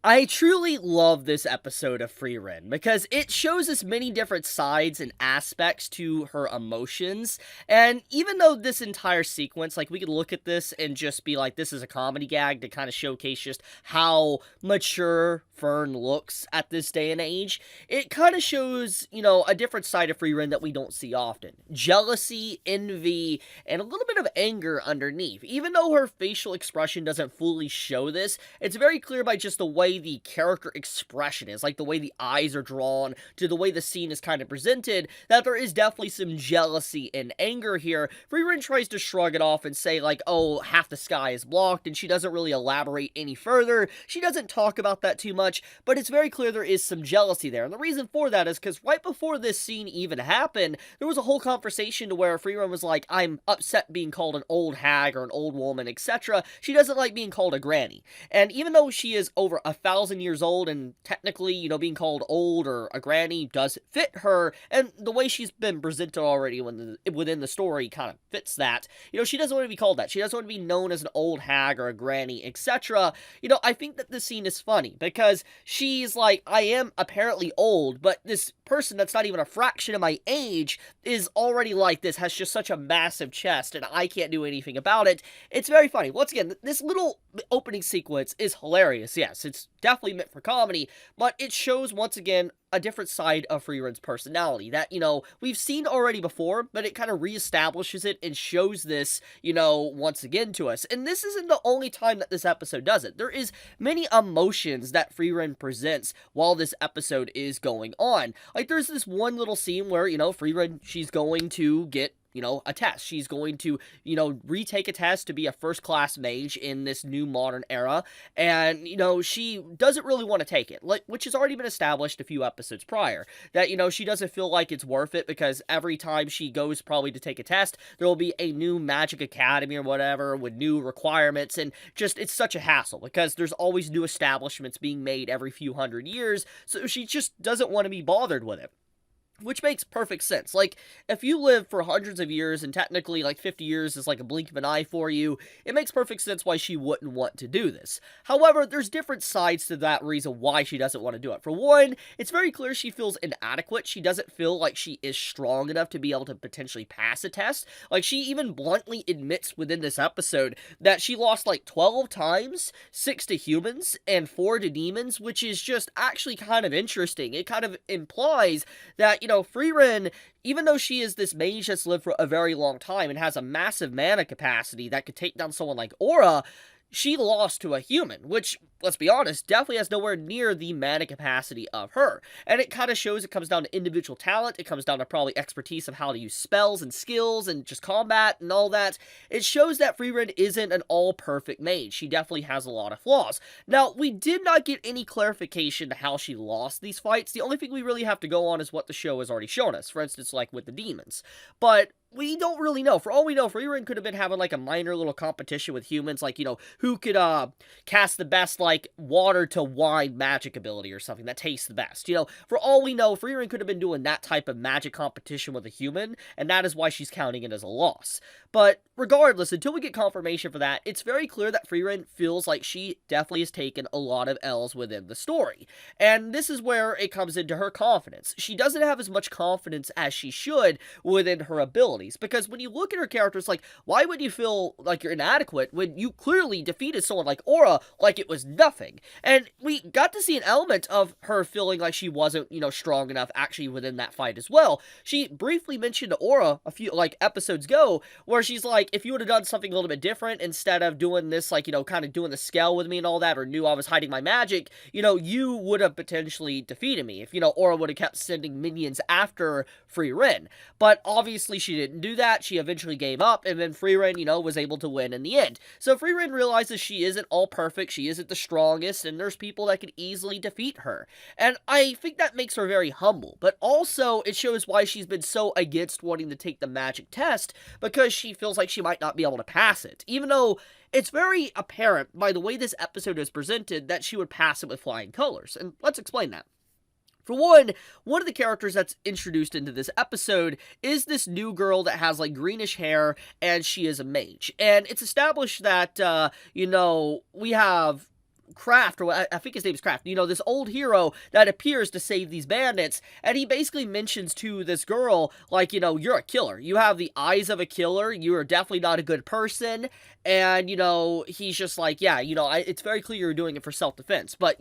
I truly love this episode of Frieren because it shows us many different sides and aspects to her emotions. And even though this entire sequence, like, we could look at this and just be like, this is a comedy gag to kind of showcase just how mature Fern looks at this day and age, it kind of shows, a different side of Frieren that we don't see often. Jealousy, envy, and a little bit of anger underneath. Even though her facial expression doesn't fully show this, it's very clear by just the way the character expression is, like the way the eyes are drawn, to the way the scene is kind of presented, that there is definitely some jealousy and anger here. Frieren tries to shrug it off and say, like, oh, half the sky is blocked, and she doesn't really elaborate any further. She doesn't talk about that too much, but it's very clear there is some jealousy there. And the reason for that is because right before this scene even happened, there was a whole conversation to where Frieren was like, I'm upset being called an old hag or an old woman, etc. She doesn't like being called a granny. And even though she is over 1,000 years old and technically, being called old or a granny does fit her, and the way she's been presented already within the story kind of fits that, she doesn't want to be called that. She doesn't want to be known as an old hag or a granny, etc. I think that this scene is funny because she's like, I am apparently old, but this person that's not even a fraction of my age is already like this, has just such a massive chest, and I can't do anything about it. It's very funny. Once again, this little opening sequence is hilarious. Yes, it's definitely meant for comedy, but it shows, once again, a different side of Frieren's personality that, we've seen already before, but it kind of reestablishes it and shows this, once again to us. And this isn't the only time that this episode does it. There is many emotions that Frieren presents while this episode is going on. Like, there's this one little scene where, Frieren, she's going to get a test. She's going to, retake a test to be a first-class mage in this new modern era, and, she doesn't really want to take it, which has already been established a few episodes prior, that, she doesn't feel like it's worth it because every time she goes probably to take a test, there will be a new magic academy or whatever with new requirements, and just, it's such a hassle because there's always new establishments being made every few hundred years, so she just doesn't want to be bothered with it. Which makes perfect sense. Like, if you live for hundreds of years, and technically, 50 years is like a blink of an eye for you, it makes perfect sense why she wouldn't want to do this. However, there's different sides to that reason why she doesn't want to do it. For one, it's very clear she feels inadequate. She doesn't feel like she is strong enough to be able to potentially pass a test. Like, she even bluntly admits within this episode that she lost 12 times, 6 to humans, and 4 to demons, which is just actually kind of interesting. It kind of implies that, Frieren, even though she is this mage that's lived for a very long time and has a massive mana capacity that could take down someone like Aura, she lost to a human, which, let's be honest, definitely has nowhere near the mana capacity of her. And it kind of shows it comes down to individual talent, it comes down to probably expertise of how to use spells and skills and just combat and all that. It shows that Frieren isn't an all-perfect mage. She definitely has a lot of flaws. Now, we did not get any clarification to how she lost these fights. The only thing we really have to go on is what the show has already shown us, for instance, like with the demons. But we don't really know. For all we know, Frieren could have been having a minor little competition with humans, who could cast the best water to wine magic ability or something that tastes the best. For all we know, Frieren could have been doing that type of magic competition with a human, and that is why she's counting it as a loss. But regardless, until we get confirmation for that, it's very clear that Frieren feels like she definitely has taken a lot of L's within the story. And this is where it comes into her confidence. She doesn't have as much confidence as she should within her abilities. Because when you look at her character, it's like, why would you feel like you're inadequate when you clearly defeated someone like Aura like it was nothing? And we got to see an element of her feeling like she wasn't, strong enough actually within that fight as well. She briefly mentioned to Aura a few, episodes ago, where she's like, if you would have done something a little bit different, instead of doing this, kind of doing the scale with me and all that, or knew I was hiding my magic, you would have potentially defeated me if, Aura would have kept sending minions after Frieren. But obviously she didn't do that. She eventually gave up, and then Frieren, was able to win in the end. So Frieren realizes she isn't all perfect, she isn't the strongest, and there's people that could easily defeat her. And I think that makes her very humble, but also it shows why she's been so against wanting to take the magic test, because she feels like she might not be able to pass it, even though it's very apparent by the way this episode is presented that she would pass it with flying colors, and let's explain that. For one of the characters that's introduced into this episode is this new girl that has greenish hair, and she is a mage. And it's established that, we have Kraft, or I think his name is Kraft, this old hero that appears to save these bandits, and he basically mentions to this girl, like, you're a killer. You have the eyes of a killer. You are definitely not a good person. And, he's just like, yeah, it's very clear you're doing it for self-defense, but,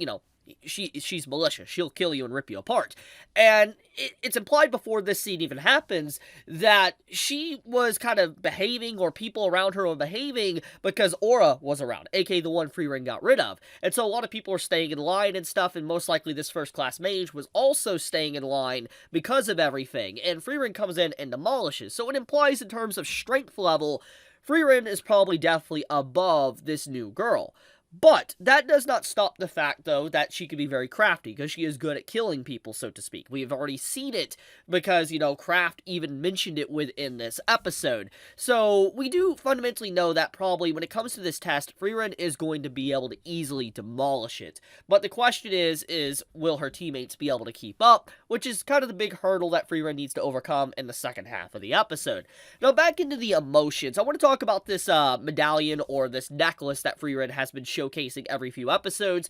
she's malicious. She'll kill you and rip you apart. And it's implied before this scene even happens that she was kind of behaving, or people around her were behaving, because Aura was around, aka the one Frieren got rid of. And so a lot of people are staying in line and stuff, and most likely this first class mage was also staying in line because of everything. And Frieren comes in and demolishes. So it implies, in terms of strength level, Frieren is probably definitely above this new girl. But that does not stop the fact, though, that she can be very crafty, because she is good at killing people, so to speak. We have already seen it, because, Kraft even mentioned it within this episode. So, we do fundamentally know that probably, when it comes to this test, Frieren is going to be able to easily demolish it. But the question is will her teammates be able to keep up? Which is kind of the big hurdle that Frieren needs to overcome in the second half of the episode. Now, back into the emotions, I want to talk about this medallion, or this necklace that Frieren has been showcasing every few episodes.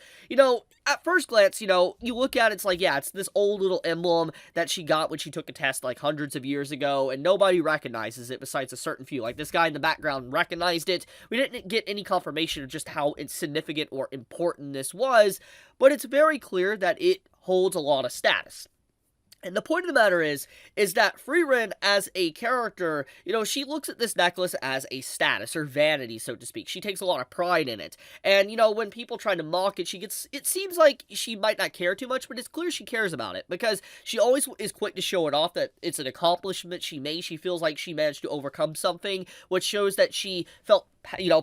At first glance, you look at it, it's like, yeah, it's this old little emblem that she got when she took a test like hundreds of years ago, and nobody recognizes it besides a certain few. Like, this guy in the background recognized it. We didn't get any confirmation of just how insignificant or important this was, but it's very clear that it holds a lot of status. And the point of the matter is that Frieren, as a character, she looks at this necklace as a status, or vanity, so to speak. She takes a lot of pride in it. And, when people try to mock it, it seems like she might not care too much, but it's clear she cares about it, because she always is quick to show it off that it's an accomplishment she made. She feels like she managed to overcome something, which shows that she felt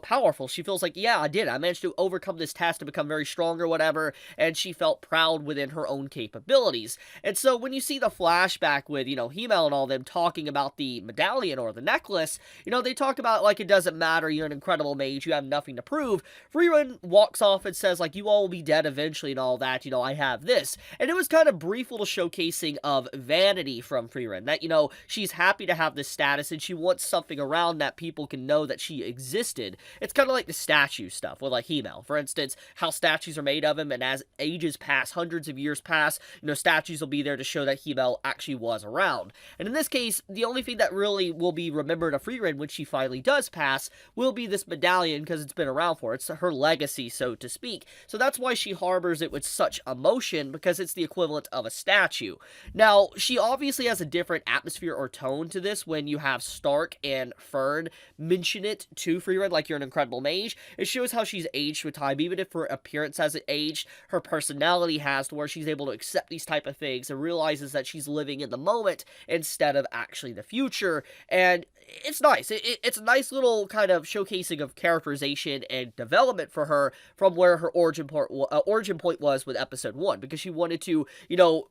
powerful. She feels like, yeah, I did. I managed to overcome this task to become very strong or whatever, and she felt proud within her own capabilities. And so when you see the flashback with, Himmel and all them talking about the medallion or the necklace, they talk about, like, it doesn't matter, you're an incredible mage, you have nothing to prove. Frieren walks off and says, like, you all will be dead eventually and all that, I have this. And it was kind of brief little showcasing of vanity from Frieren, that, she's happy to have this status, and she wants something around that people can know that she exists. It's kind of like the statue stuff with, like, Himmel. For instance, how statues are made of him, and as ages pass, hundreds of years pass, statues will be there to show that Himmel actually was around. And in this case, the only thing that really will be remembered of Frieren when she finally does pass will be this medallion, because it's been around for her. It's her legacy, so to speak. So that's why she harbors it with such emotion, because it's the equivalent of a statue. Now, she obviously has a different atmosphere or tone to this when you have Stark and Fern mention it to Frieren, like, you're an incredible mage. It shows how she's aged with time. Even if her appearance hasn't aged, her personality has, to where she's able to accept these type of things and realizes that she's living in the moment instead of actually the future. And it's nice. It's a nice little kind of showcasing of characterization and development for her from where her origin point was with episode 1, because she wanted to,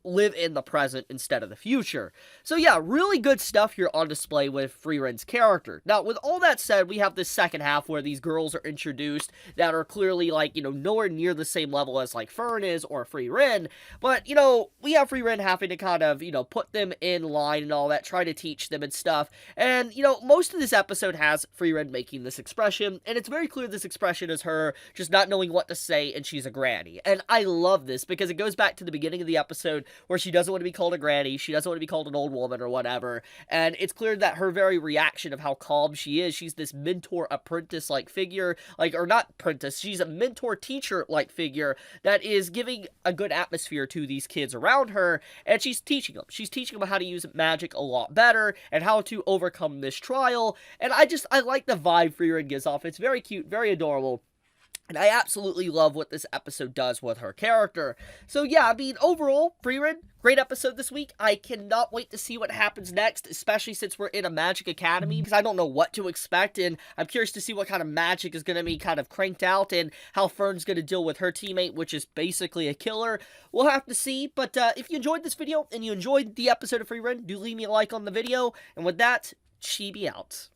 live in the present instead of the future. So yeah, really good stuff here on display with Frieren's character. Now, with all that said, we have this second half where these girls are introduced that are clearly, like, nowhere near the same level as, like, Fern is or Frieren, but, we have Frieren having to kind of, put them in line and all that, try to teach them and stuff, and, most of this episode has Frieren making this expression, and it's very clear this expression is her just not knowing what to say, and she's a granny. And I love this, because it goes back to the beginning of the episode, where she doesn't want to be called a granny, she doesn't want to be called an old woman or whatever, and it's clear that her very reaction of how calm she is, she's this mentor-apprentice-like figure, or not apprentice, she's a mentor-teacher-like figure that is giving a good atmosphere to these kids around her, and she's teaching them. She's teaching them how to use magic a lot better, and how to overcome this trial, and I like the vibe Frieren gives off. It's very cute, very adorable. And I absolutely love what this episode does with her character. So yeah, I mean, overall, Frieren, great episode this week. I cannot wait to see what happens next, especially since we're in a magic academy, because I don't know what to expect, and I'm curious to see what kind of magic is going to be kind of cranked out, and how Fern's going to deal with her teammate, which is basically a killer. We'll have to see, but if you enjoyed this video, and you enjoyed the episode of Frieren, do leave me a like on the video, and with that, Chibi out.